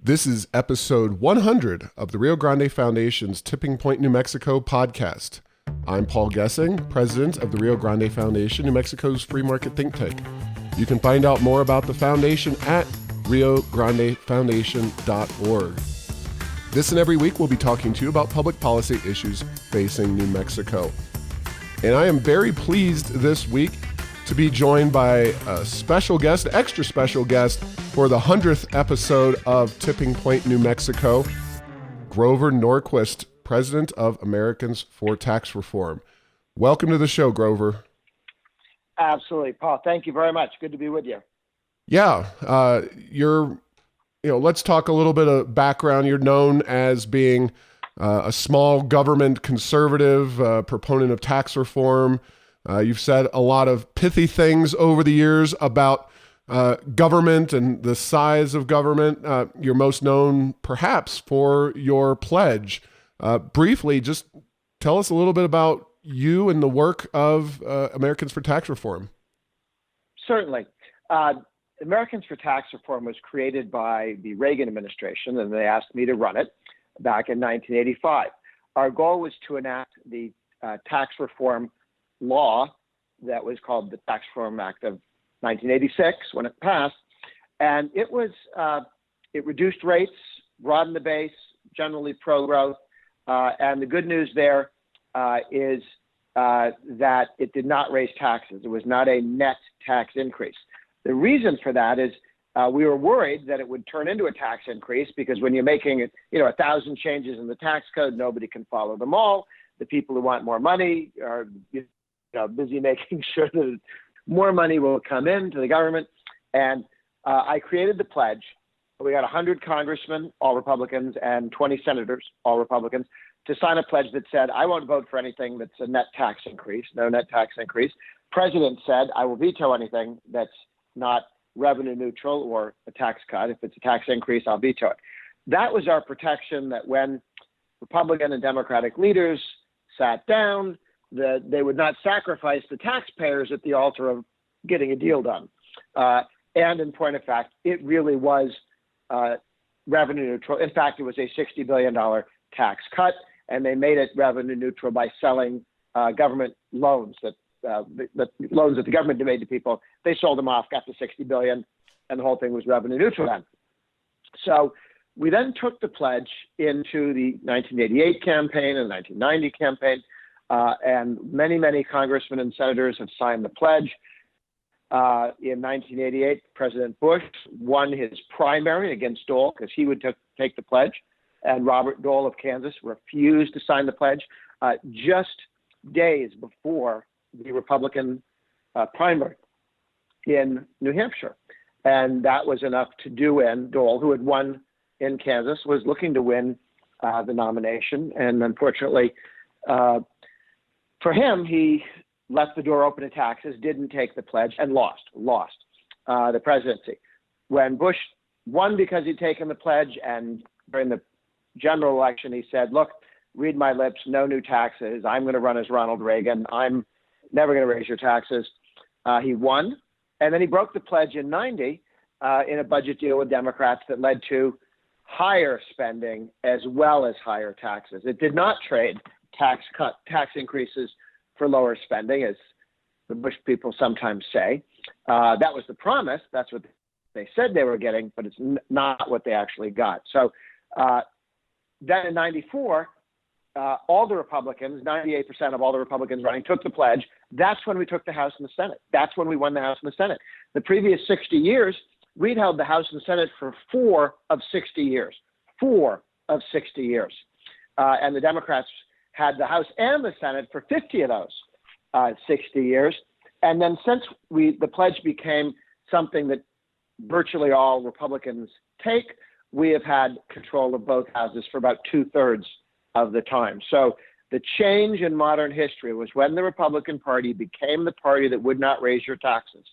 This is episode 100 of the Rio Grande Foundation's Tipping Point, New Mexico podcast. I'm Paul Gessing, president of the Rio Grande Foundation, New Mexico's free market think tank. You can find out more about the foundation at riograndefoundation.org. This and every week, we'll be talking to you about public policy issues facing New Mexico. And I am very pleased this week to be joined by a special guest, extra special guest, for the 100th episode of Tipping Point, New Mexico, Grover Norquist, president of Americans for Tax Reform. Welcome to the show, Grover. Absolutely, Paul. Thank you very much. Good to be with you. Yeah, let's talk a little bit of background. You're known as being a small government conservative, proponent of tax reform. You've said a lot of pithy things over the years about government and the size of government. You're most known perhaps for your pledge. Briefly, just tell us a little bit about you and the work of Americans for Tax Reform. Certainly. Americans for Tax Reform was created by the Reagan administration, and they asked me to run it back in 1985. Our goal was to enact the tax reform law that was called the Tax Reform Act of 1986 when it passed. And it reduced rates, broadened the base, generally pro-growth. And the good news there is that it did not raise taxes. It was not a net tax increase. The reason for that is we were worried that it would turn into a tax increase because when you're making 1,000 changes in the tax code, nobody can follow them all. The people who want more money are busy making sure that more money will come into the government. And I created the pledge. We got 100 congressmen, all Republicans, and 20 senators, all Republicans, to sign a pledge that said, I won't vote for anything that's a net tax increase, no net tax increase. President said, I will veto anything that's not revenue neutral or a tax cut. If it's a tax increase, I'll veto it. That was our protection, that when Republican and Democratic leaders sat down, that they would not sacrifice the taxpayers at the altar of getting a deal done. And in point of fact, it really was revenue neutral. In fact, it was a $60 billion tax cut, and they made it revenue neutral by selling government loans the loans that the government made to people. They sold them off, got the $60 billion, and the whole thing was revenue neutral then. So we then took the pledge into the 1988 campaign and the 1990 campaign. And many, many congressmen and senators have signed the pledge. In 1988, President Bush won his primary against Dole because he would take the pledge. And Robert Dole of Kansas refused to sign the pledge just days before the Republican primary in New Hampshire. And that was enough to do in. Dole, who had won in Kansas, was looking to win the nomination. And unfortunately, for him, he left the door open to taxes, didn't take the pledge, and lost the presidency. When Bush won because he'd taken the pledge, and during the general election, he said, look, read my lips, no new taxes. I'm going to run as Ronald Reagan. I'm never going to raise your taxes. He won, and then he broke the pledge in 90 in a budget deal with Democrats that led to higher spending as well as higher taxes. It did not trade tax increases for lower spending, as the Bush people sometimes say. That was the promise. That's what they said they were getting, but it's not what they actually got. So then in 94, all the Republicans, 98% of all the Republicans running, took the pledge. That's when we took the House and the Senate. That's when we won the House and the Senate. The previous 60 years, we'd held the House and the Senate for 4 of 60 years. 4 of 60 years. And the Democrats had the House and the Senate for 50 of those 60 years. And then since the pledge became something that virtually all Republicans take, we have had control of both houses for about 2/3 of the time. So the change in modern history was when the Republican Party became the party that would not raise your taxes.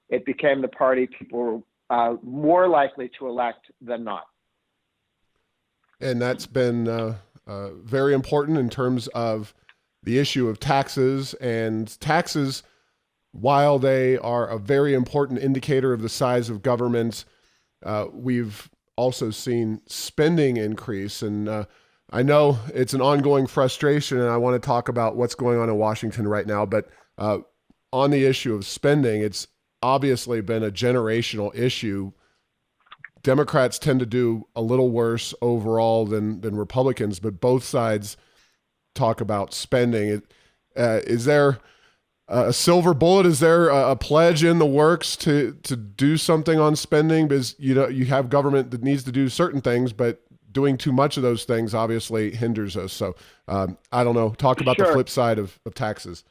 It became the party people were more likely to elect than not. And that's been very important in terms of the issue of taxes. And taxes, while they are a very important indicator of the size of government, we've also seen spending increase. And I know it's an ongoing frustration, and I want to talk about what's going on in Washington right now. But on the issue of spending, it's obviously been a generational issue. Democrats tend to do a little worse overall than Republicans, but both sides talk about spending. Is there a silver bullet? Is there a pledge in the works to do something on spending? Because you have government that needs to do certain things, but doing too much of those things obviously hinders us. So I don't know. Talk about the flip side of taxes.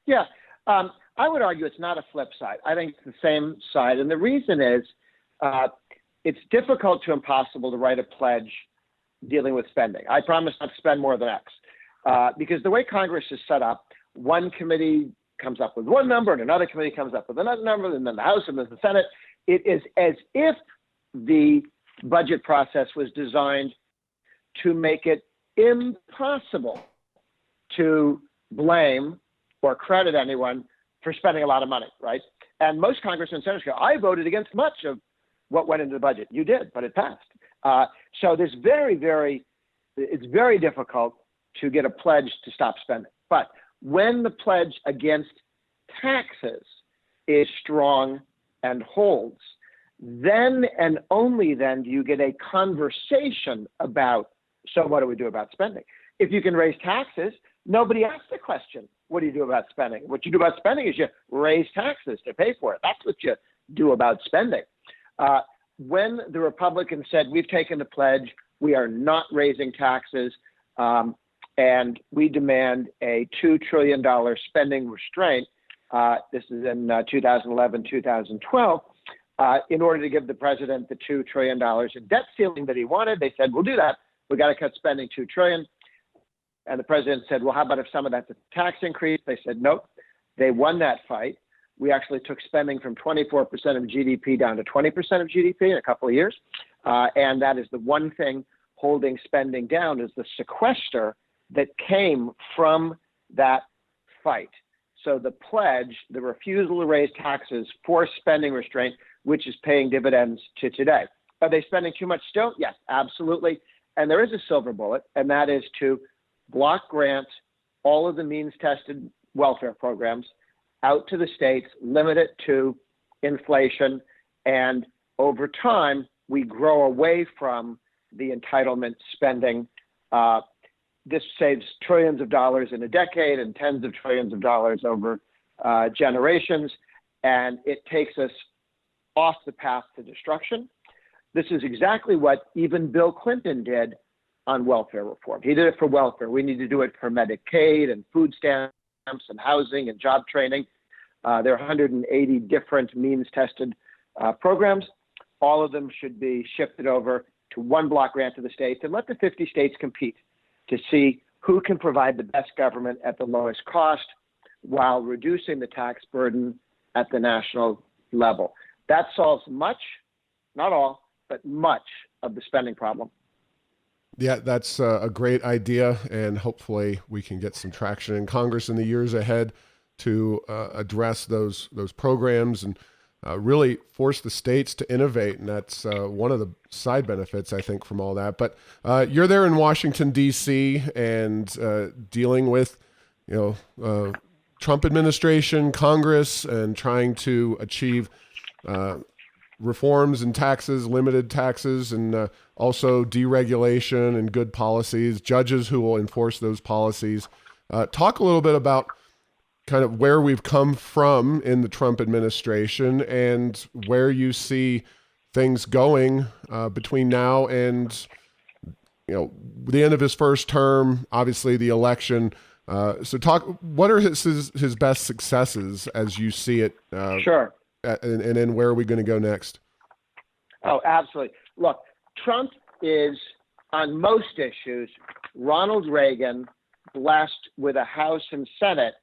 Yeah, I would argue it's not a flip side. I think it's the same side, and the reason is it's difficult to impossible to write a pledge dealing with spending. I promise not to spend more than X, because the way Congress is set up, one committee comes up with one number and another committee comes up with another number, and then the House and then the Senate. It is as if the budget process was designed to make it impossible to blame or credit anyone for spending a lot of money, right? And most congressmen and senators go, I voted against much of what went into the budget. You did, but it passed. So there's it's very difficult to get a pledge to stop spending. But when the pledge against taxes is strong and holds, then and only then do you get a conversation about, so what do we do about spending? If you can raise taxes, nobody asks the question, what do you do about spending? What you do about spending is you raise taxes to pay for it. That's what you do about spending. When the Republicans said, we've taken the pledge, we are not raising taxes, and we demand a $2 trillion spending restraint, this is in 2011, 2012, in order to give the president the $2 trillion in debt ceiling that he wanted. They said, we'll do that. We got to cut spending $2 trillion. And the president said, well, how about if some of that's a tax increase? They said, nope. They won that fight. We actually took spending from 24% of GDP down to 20% of GDP in a couple of years. And that is the one thing holding spending down, is the sequester that came from that fight. So the pledge, the refusal to raise taxes, forced spending restraint, which is paying dividends to today. Are they spending too much still? Yes, absolutely. And there is a silver bullet, and that is to block grant all of the means-tested welfare programs out to the states, limit it to inflation, and over time, we grow away from the entitlement spending. This saves trillions of dollars in a decade and tens of trillions of dollars over generations, and it takes us off the path to destruction. This is exactly what even Bill Clinton did on welfare reform. He did it for welfare. We need to do it for Medicaid and food stamps and housing and job training. There are 180 different means-tested programs. All of them should be shifted over to one block grant to the states, and let the 50 states compete to see who can provide the best government at the lowest cost while reducing the tax burden at the national level. That solves much, not all, but much of the spending problem. Yeah, that's a great idea, and hopefully we can get some traction in Congress in the years ahead to address those programs and really force the states to innovate, and that's one of the side benefits, I think, from all that. But you're there in Washington, D.C., and dealing with, Trump administration, Congress, and trying to achieve reforms in taxes, limited taxes, and also deregulation and good policies, judges who will enforce those policies. Talk a little bit about kind of where we've come from in the Trump administration and where you see things going between now and the end of his first term, obviously the election. So what are his best successes as you see it? Sure. And then where are we going to go next? Oh, absolutely. Look, Trump is, on most issues, Ronald Reagan blessed with a House and Senate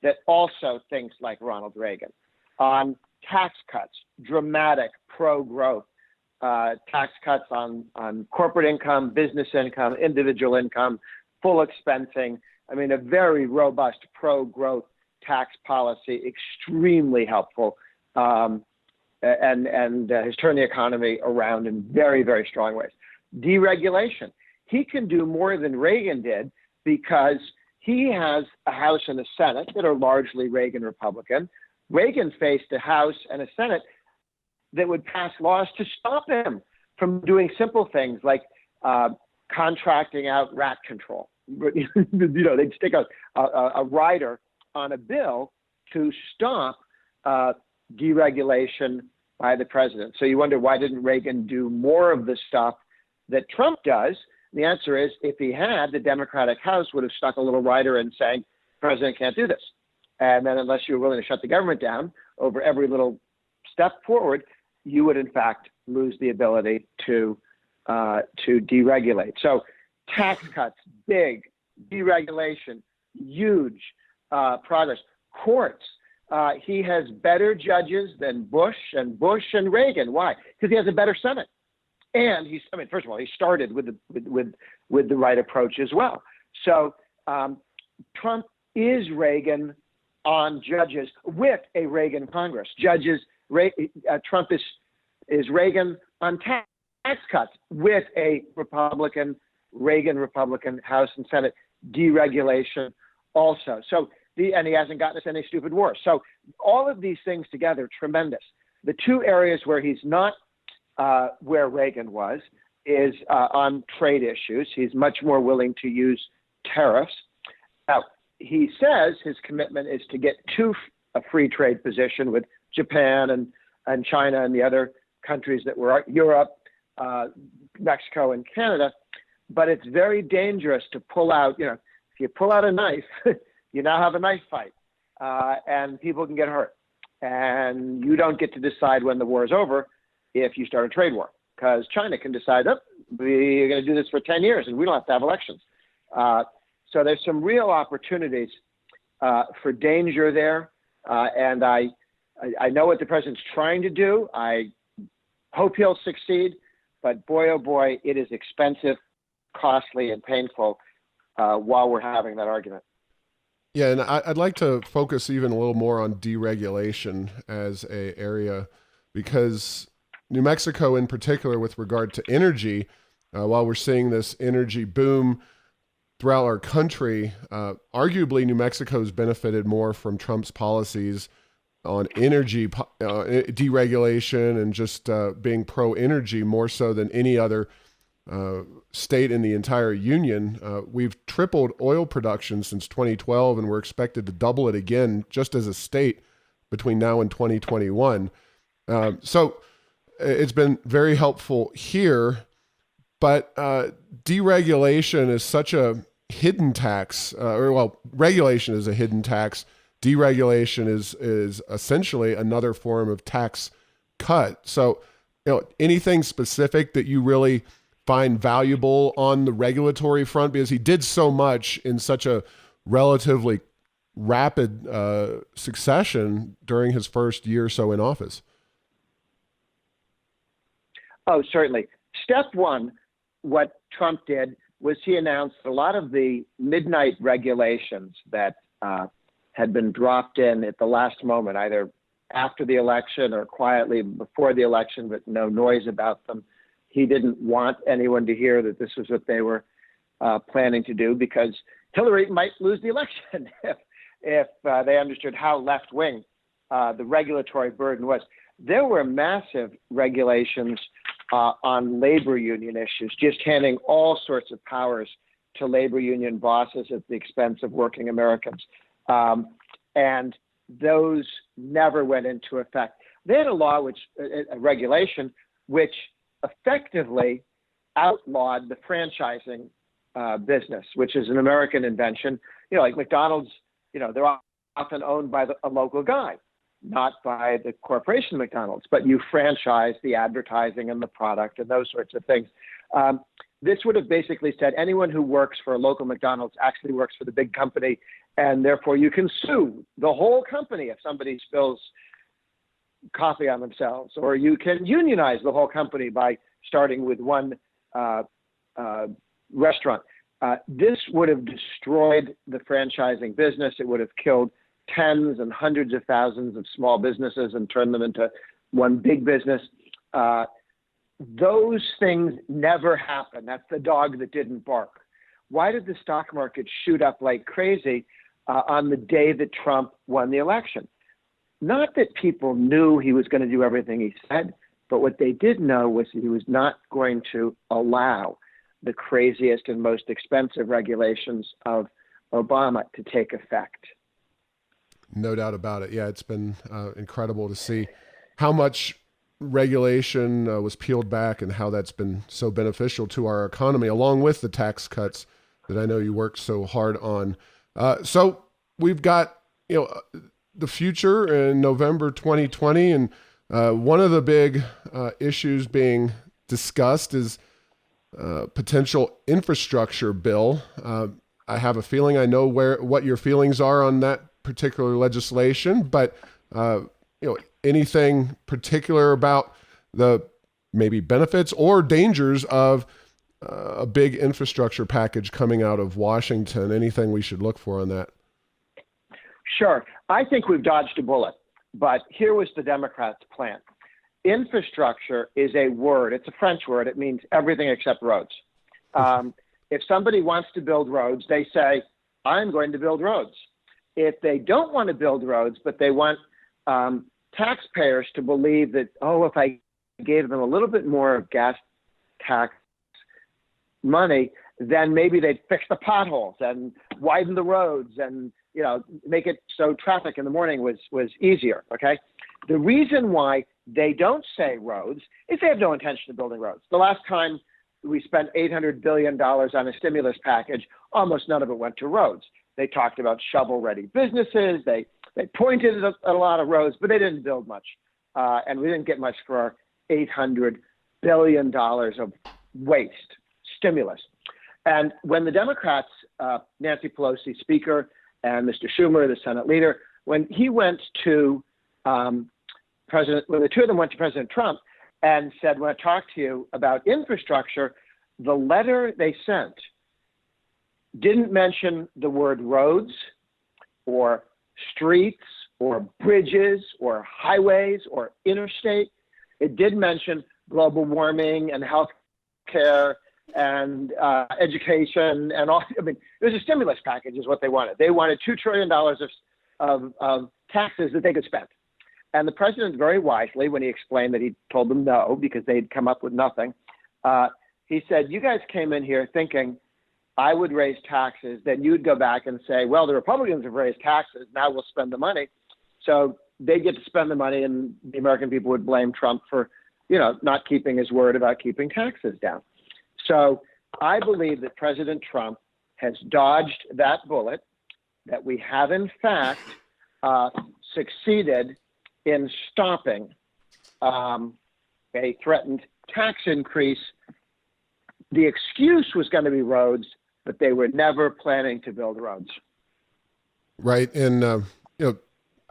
that also thinks like Ronald Reagan. On tax cuts, dramatic pro-growth tax cuts on corporate income, business income, individual income, full expensing. I mean, a very robust pro-growth tax policy, extremely helpful. and has turned the economy around in very, very strong ways. Deregulation. He can do more than Reagan did because he has a House and a Senate that are largely Reagan Republican. Reagan faced a House and a Senate that would pass laws to stop him from doing simple things like contracting out rat control. They'd stick a rider on a bill to stop deregulation by the president. So you wonder, why didn't Reagan do more of the stuff that Trump does? The answer is, if he had, the Democratic House would have stuck a little rider in saying, the president can't do this. And then unless you were willing to shut the government down over every little step forward, you would in fact lose the ability to deregulate. So tax cuts, big. Deregulation, huge progress. Courts, he has better judges than Bush and Reagan. Why? Because he has a better Senate. And first of all, he started with the right approach as well. So Trump is Reagan on judges with a Reagan Congress. Trump is Reagan on tax cuts with a Reagan Republican House and Senate. Deregulation also. And he hasn't gotten us any stupid wars. So all of these things together, tremendous. The two areas where he's not where Reagan was is on trade issues. He's much more willing to use tariffs. Now, he says his commitment is to get to a free trade position with Japan and China and the other countries that were Europe, Mexico, and Canada. But it's very dangerous to pull out, if you pull out a knife, you now have a knife fight, and people can get hurt. And you don't get to decide when the war is over if you start a trade war, because China can decide, we're going to do this for 10 years and we don't have to have elections. So there's some real opportunities for danger there. And I know what the president's trying to do. I hope he'll succeed, but boy, oh boy, it is expensive, costly, and painful while we're having that argument. Yeah, and I'd like to focus even a little more on deregulation as a area, because New Mexico in particular, with regard to energy, while we're seeing this energy boom throughout our country, arguably New Mexico's benefited more from Trump's policies on energy deregulation and just being pro-energy more so than any other state in the entire union. We've tripled oil production since 2012, and we're expected to double it again just as a state between now and 2021. So it's been very helpful here, but deregulation is such a hidden tax, regulation is a hidden tax. Deregulation is essentially another form of tax cut. So, anything specific that you really find valuable on the regulatory front, because he did so much in such a relatively rapid succession during his first year or so in office? Oh, certainly. Step one, what Trump did was he announced a lot of the midnight regulations that had been dropped in at the last moment, either after the election or quietly before the election, but no noise about them. He didn't want anyone to hear that this was what they were planning to do, because Hillary might lose the election if they understood how left-wing the regulatory burden was. There were massive regulations on labor union issues, just handing all sorts of powers to labor union bosses at the expense of working Americans. And those never went into effect. They had a regulation which effectively outlawed the franchising business, which is an American invention. Like McDonald's, they're often owned by a local guy, not by the corporation McDonald's, but you franchise the advertising and the product and those sorts of things. This would have basically said anyone who works for a local McDonald's actually works for the big company, and therefore you can sue the whole company if somebody spills coffee on themselves, or you can unionize the whole company by starting with one restaurant. This would have destroyed the franchising business. It would have killed tens and hundreds of thousands of small businesses and turned them into one big business. Those things never happen. That's the dog that didn't bark. Why did the stock market shoot up like crazy on the day that Trump won the election? Not that people knew he was going to do everything he said, but what they did know was he was not going to allow the craziest and most expensive regulations of Obama to take effect. No doubt about it. Yeah, it's been incredible to see how much regulation was peeled back and how that's been so beneficial to our economy, along with the tax cuts that I know you worked so hard on. So we've got, the future in November 2020, and one of the big issues being discussed is potential infrastructure bill. I have a feeling I know what your feelings are on that particular legislation, but anything particular about the maybe benefits or dangers of a big infrastructure package coming out of Washington? Anything we should look for on that? Sure. I think we've dodged a bullet, but here was the Democrats' plan. Infrastructure is a word. It's a French word. It means everything except roads. If somebody wants to build roads, they say, I'm going to build roads. If they don't want to build roads, but they want taxpayers to believe that, if I gave them a little bit more of gas tax money, then maybe they'd fix the potholes and widen the roads and make it so traffic in the morning was easier. Okay, the reason why they don't say roads is they have no intention of building roads. The last time we spent $800 billion on a stimulus package, almost none of it went to roads. They talked about shovel-ready businesses. They pointed at a lot of roads, but they didn't build much. And we didn't get much for our $800 billion of waste stimulus. And when the Democrats, Nancy Pelosi, Speaker, and Mr. Schumer, the Senate leader, when the two of them went to President Trump and said, when I talk to you about infrastructure, the letter they sent didn't mention the word roads or streets or bridges or highways or interstate. It did mention global warming and health care and education and all. I mean, it was a stimulus package is what they wanted. They wanted $2 trillion of taxes that they could spend. And the president very wisely, when he explained that, he told them no because they'd come up with nothing. He said, you guys came in here thinking I would raise taxes, then you'd go back and say, well, the Republicans have raised taxes, now we'll spend the money. So they get to spend the money, and the American people would blame Trump for, not keeping his word about keeping taxes down. So I believe that President Trump has dodged that bullet, that we have in fact succeeded in stopping a threatened tax increase. The excuse was going to be roads, but they were never planning to build roads. Right. And,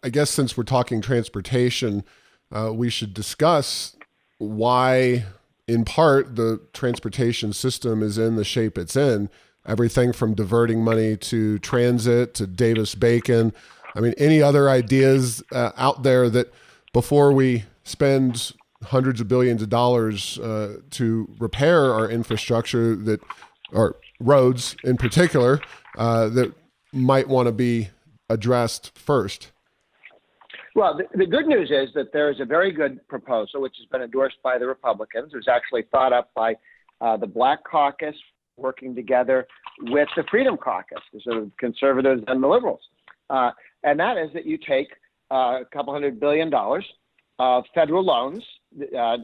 I guess since we're talking transportation, we should discuss why, in part, the transportation system is in the shape it's in. Everything from diverting money to transit to Davis-Bacon. I mean, any other ideas out there that before we spend hundreds of billions of dollars to repair our infrastructure, that or roads in particular, that might want to be addressed first? Well, the good news is that there is a very good proposal, which has been endorsed by the Republicans. It was actually thought up by the Black Caucus working together with the Freedom Caucus, the sort of conservatives and the liberals. And that is that you take a couple $100 billion of federal loans,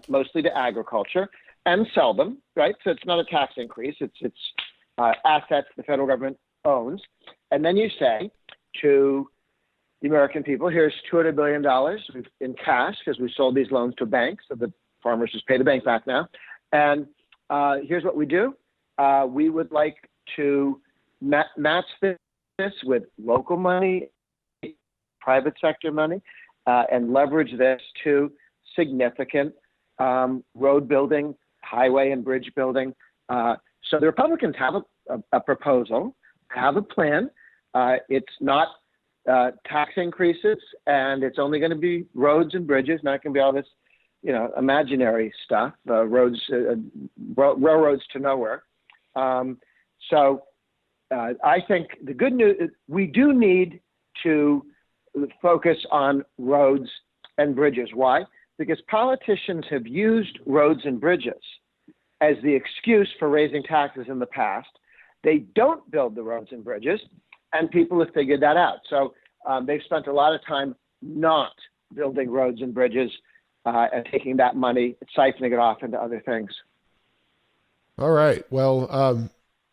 mostly to agriculture, and sell them, right? So it's not a tax increase. It's assets the federal government owns. And then you say to the American people, here's $200 billion in cash because we sold these loans to banks, so the farmers just pay the bank back now. And here's what we do. We would like to match this with local money, private sector money, and leverage this to significant road building, highway and bridge building. So the Republicans have a proposal, have a plan. It's not tax increases, and it's only going to be roads and bridges, not going to be all this imaginary stuff, railroads to nowhere. So I think the good news, we do need to focus on roads and bridges. Why? Because politicians have used roads and bridges as the excuse for raising taxes in the past. They don't build the roads and bridges, and people have figured that out. So they've spent a lot of time not building roads and bridges and taking that money, siphoning it off into other things. All right. Well,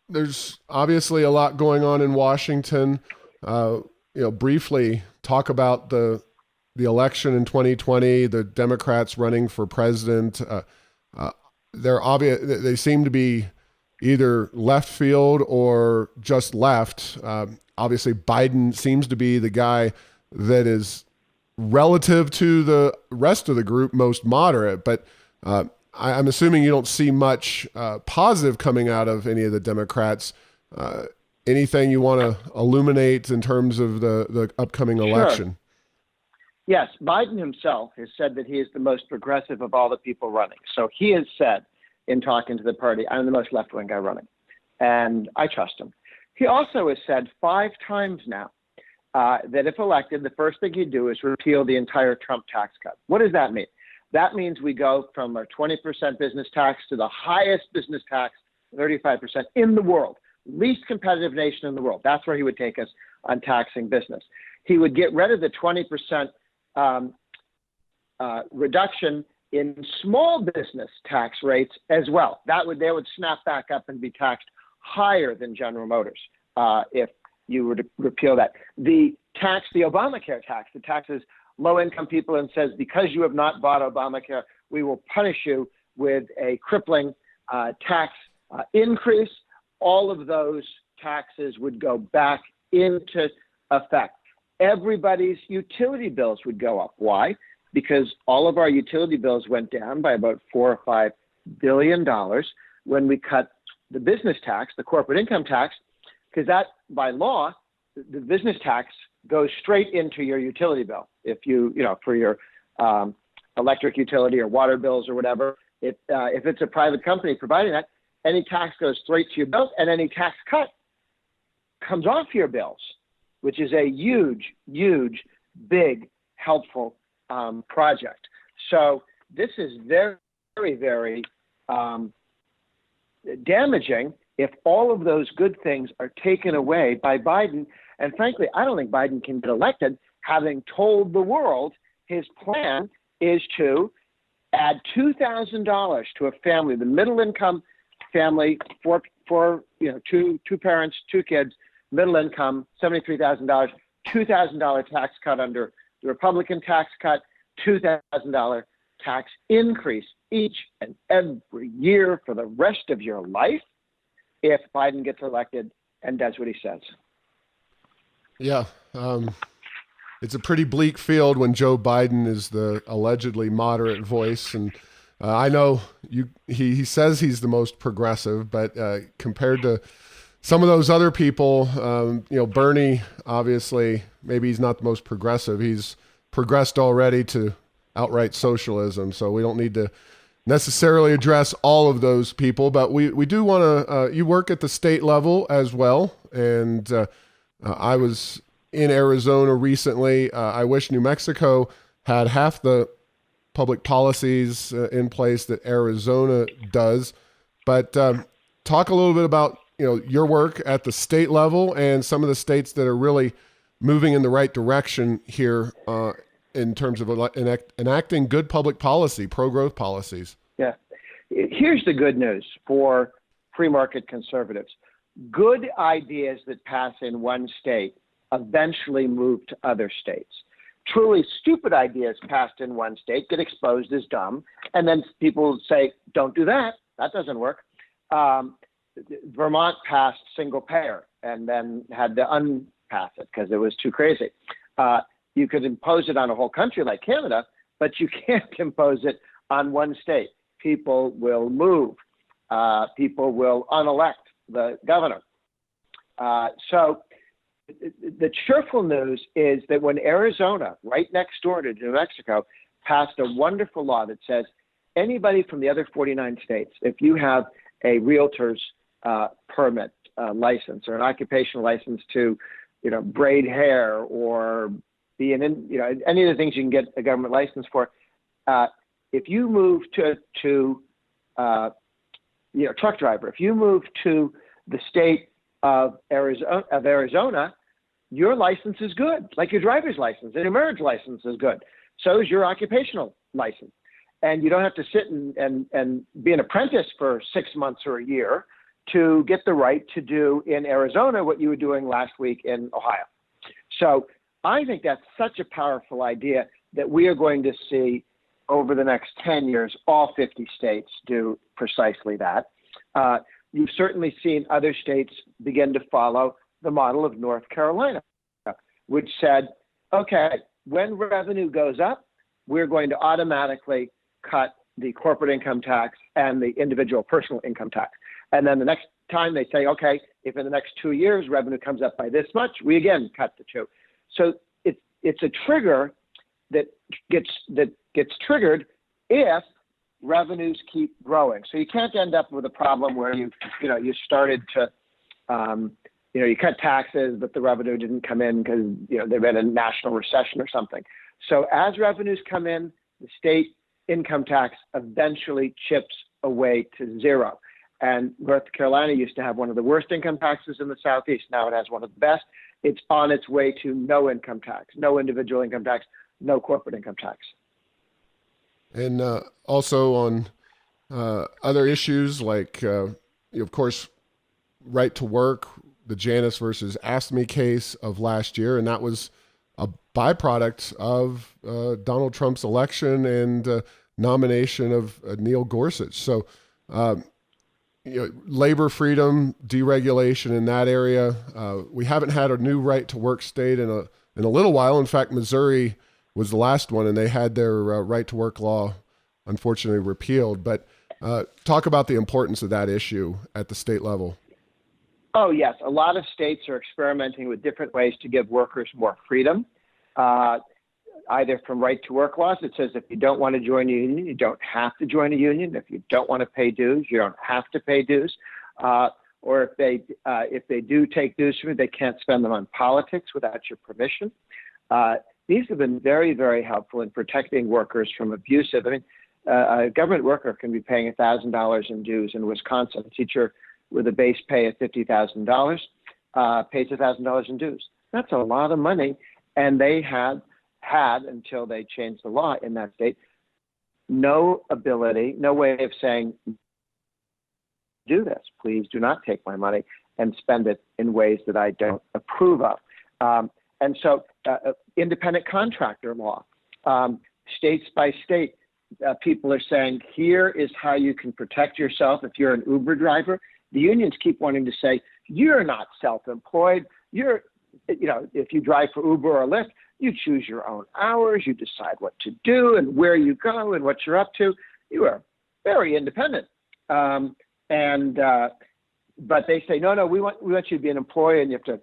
there's obviously a lot going on in Washington. Briefly talk about the election in 2020, the Democrats running for president. They seem to be either left field or just left. Obviously, Biden seems to be the guy that is, relative to the rest of the group, most moderate. But I'm assuming you don't see much positive coming out of any of the Democrats. Anything you want to illuminate in terms of the upcoming election? Sure. Yes, Biden himself has said that he is the most progressive of all the people running. So he has said in talking to the party, I'm the most left-wing guy running. And I trust him. He also has said 5 times now that if elected, the first thing he'd do is repeal the entire Trump tax cut. What does that mean? That means we go from a 20% business tax to the highest business tax, 35% in the world, least competitive nation in the world. That's where he would take us on taxing business. He would get rid of the 20% reduction in small business tax rates as well. They would snap back up and be taxed higher than General Motors if you were to repeal that. The Obamacare tax, the taxes low-income people and says, because you have not bought Obamacare, we will punish you with a crippling tax increase. All of those taxes would go back into effect. Everybody's utility bills would go up. Why? Because all of our utility bills went down by about $4 or $5 billion when we cut the business tax, the corporate income tax, because that, by law, the business tax goes straight into your utility bill. If for your electric utility or water bills or whatever, if it's a private company providing that, any tax goes straight to your bill, and any tax cut comes off your bills, which is a huge, huge, big, helpful project. So this is very, very, very damaging if all of those good things are taken away by Biden. And frankly, I don't think Biden can get elected having told the world his plan is to add $2,000 to a family, the middle income family, for two parents, 2 kids, middle income, $73,000, $2,000 tax cut under the Republican tax cut, $2,000 tax increase each and every year for the rest of your life if Biden gets elected and does what he says. Yeah. It's a pretty bleak field when Joe Biden is the allegedly moderate voice. And I know he says he's the most progressive, but compared to some of those other people, Bernie, obviously, maybe he's not the most progressive. He's progressed already to outright socialism. So we don't need to necessarily address all of those people, but we do want to, you work at the state level as well. And I was in Arizona recently. I wish New Mexico had half the public policies in place that Arizona does. But talk a little bit about your work at the state level and some of the states that are really moving in the right direction here in terms of enacting good public policy, pro-growth policies. Yeah. Here's the good news for free market conservatives. Good ideas that pass in one state eventually move to other states. Truly stupid ideas passed in one state get exposed as dumb, and then people say, don't do that. That doesn't work. Vermont passed single payer and then had to unpass it because it was too crazy. You could impose it on a whole country like Canada, but you can't impose it on one state. People will move. People will unelect the governor. So the cheerful news is that when Arizona, right next door to New Mexico, passed a wonderful law that says anybody from the other 49 states, if you have a realtor's permit license or an occupational license to, braid hair or be any of the things you can get a government license for, if you move to truck driver, if you move to the state of Arizona, your license is good, like your driver's license and your marriage license is good. So is your occupational license. And you don't have to sit and be an apprentice for 6 months or a year to get the right to do in Arizona what you were doing last week in Ohio. So I think that's such a powerful idea that we are going to see over the next 10 years, all 50 states do precisely that. You've certainly seen other states begin to follow the model of North Carolina, which said, okay, when revenue goes up, we're going to automatically cut the corporate income tax and the individual personal income tax. And then the next time they say, okay, if in the next 2 years revenue comes up by this much, we again cut the two. So it's a trigger that gets triggered if revenues keep growing. So you can't end up with a problem where you started to you cut taxes, but the revenue didn't come in because they've been a national recession or something. So as revenues come in, the state income tax eventually chips away to zero. And North Carolina used to have one of the worst income taxes in the Southeast. Now it has one of the best. It's on its way to no income tax, no individual income tax, no corporate income tax. And also on other issues like, of course, right to work, the Janus versus AFSCME case of last year, and that was a byproduct of Donald Trump's election and nomination of Neil Gorsuch. So, labor freedom, deregulation in that area. We haven't had a new right to work state in a little while. In fact, Missouri was the last one, and they had their right to work law unfortunately repealed. But talk about the importance of that issue at the state level. Oh, yes. A lot of states are experimenting with different ways to give workers more freedom, either from right to work laws that says if you don't want to join a union, you don't have to join a union. If you don't want to pay dues, you don't have to pay dues. Or if they do take dues from you, they can't spend them on politics without your permission. These have been very, very helpful in protecting workers from abusive. I mean, a government worker can be paying $1,000 in dues in Wisconsin. A teacher with a base pay of $50,000 pays $1,000 in dues. That's a lot of money, and they had until they changed the law in that state, no ability, no way of saying, do this, please do not take my money and spend it in ways that I don't approve of. And so independent contractor law, states by state, people are saying, here is how you can protect yourself if you're an Uber driver. The unions keep wanting to say, you're not self-employed. If you drive for Uber or Lyft, you choose your own hours, you decide what to do and where you go and what you're up to. You are very independent. But they say, no, we want you to be an employee and you have to,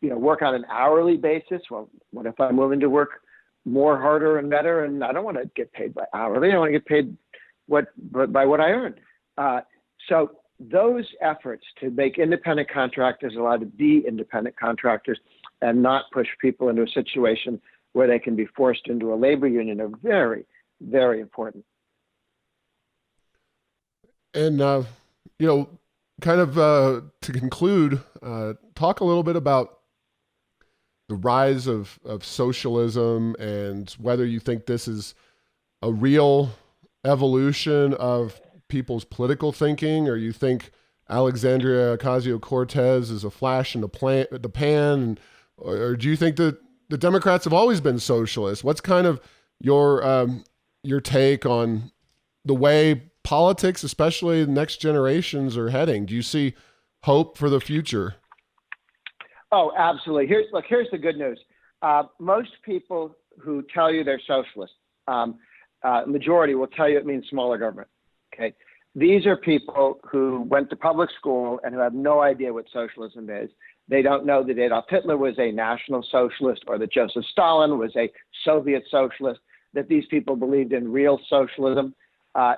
work on an hourly basis. Well, what if I'm willing to work more, harder, and better, and I don't want to get paid by hourly? I want to get paid by what I earn. So those efforts to make independent contractors allowed to be independent contractors and not push people into a situation where they can be forced into a labor union are very, very important. And, to conclude, talk a little bit about the rise of socialism and whether you think this is a real evolution of people's political thinking, or you think Alexandria Ocasio-Cortez is a flash in the pan, or do you think that the Democrats have always been socialists? What's kind of your take on the way politics, especially the next generations, are heading? Do you see hope for the future? Oh, absolutely. Here's the good news. Most people who tell you they're socialists, majority will tell you it means smaller government. Okay. These are people who went to public school and who have no idea what socialism is. They don't know that Adolf Hitler was a National Socialist or that Joseph Stalin was a Soviet socialist. that these people believed in real socialism.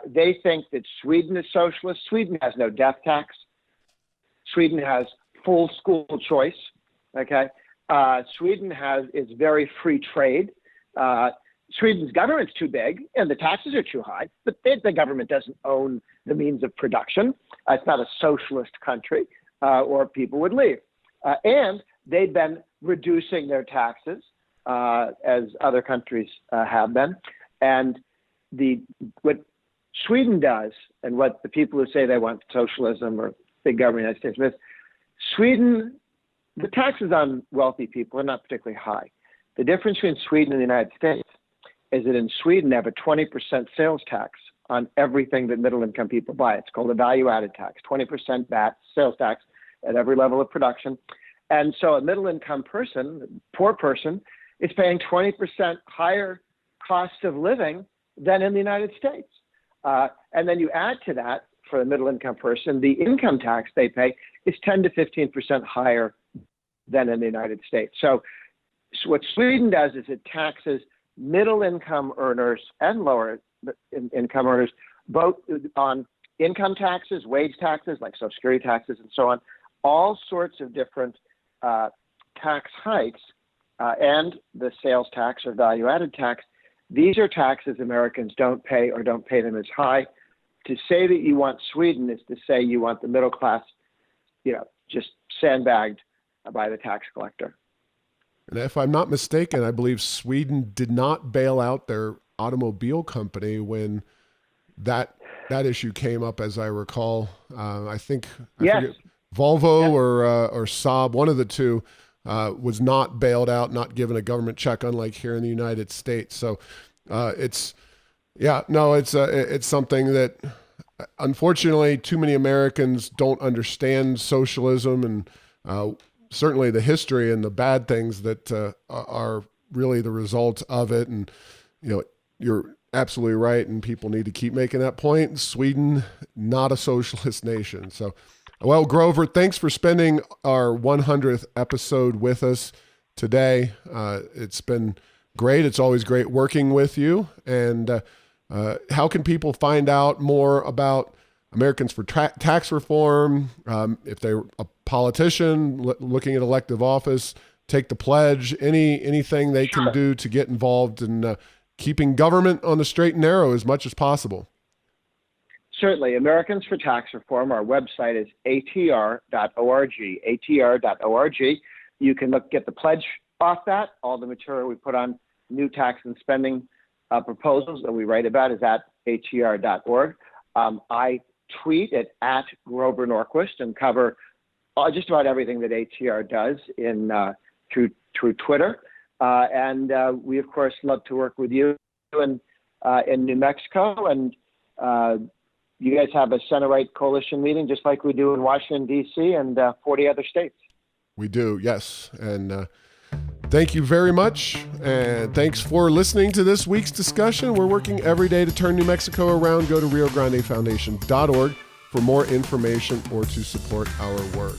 They think that Sweden is socialist. Sweden has no death tax. Sweden has full school choice. Okay, Sweden is very free trade. Sweden's government's too big and the taxes are too high, but the government doesn't own the means of production. It's not a socialist country, or people would leave. And they've been reducing their taxes, as other countries have been. And what Sweden does, and what the people who say they want socialism or big government in the United States, Sweden, the taxes on wealthy people are not particularly high. The difference between Sweden and the United States is that in Sweden they have a 20% sales tax on everything that middle-income people buy. It's called a value-added tax, 20% VAT sales tax at every level of production. And so a middle-income person, poor person, is paying 20% higher cost of living than in the United States. And then you add to that, for a middle-income person, the income tax they pay is 10 to 15% higher than in the United States. So what Sweden does is it taxes middle-income earners and lower income earners, both on income taxes, wage taxes, like Social Security taxes and so on, all sorts of different tax hikes, and the sales tax or value-added tax. These are taxes Americans don't pay or don't pay them as high. To say that you want Sweden is to say you want the middle class, just sandbagged by the tax collector. And if I'm not mistaken, I believe Sweden did not bail out their automobile company when that issue came up, as I recall. I forget, Volvo or Saab, one of the two, was not bailed out, not given a government check, unlike here in the United States. So it's something that unfortunately too many Americans don't understand socialism and certainly the history and the bad things that are really the result of it. And, you're absolutely right. And people need to keep making that point. Sweden, not a socialist nation. So, well, Grover, thanks for spending our 100th episode with us today. It's been great. It's always great working with you. And how can people find out more about Americans for Tax Reform? If they're a politician looking at elective office, take the pledge, anything they can do to get involved in keeping government on the straight and narrow as much as possible. Certainly. Americans for Tax Reform, our website is atr.org, atr.org. You can get the pledge off that. All the material we put on new tax and spending proposals that we write about is at atr.org. I tweet at Grover Norquist and cover just about everything that ATR does through Twitter. And we, of course, love to work with you in New Mexico. And you guys have a center-right coalition meeting just like we do in Washington, D.C. and 40 other states. We do, yes. And thank you very much. And thanks for listening to this week's discussion. We're working every day to turn New Mexico around. Go to RioGrandeFoundation.org for more information or to support our work.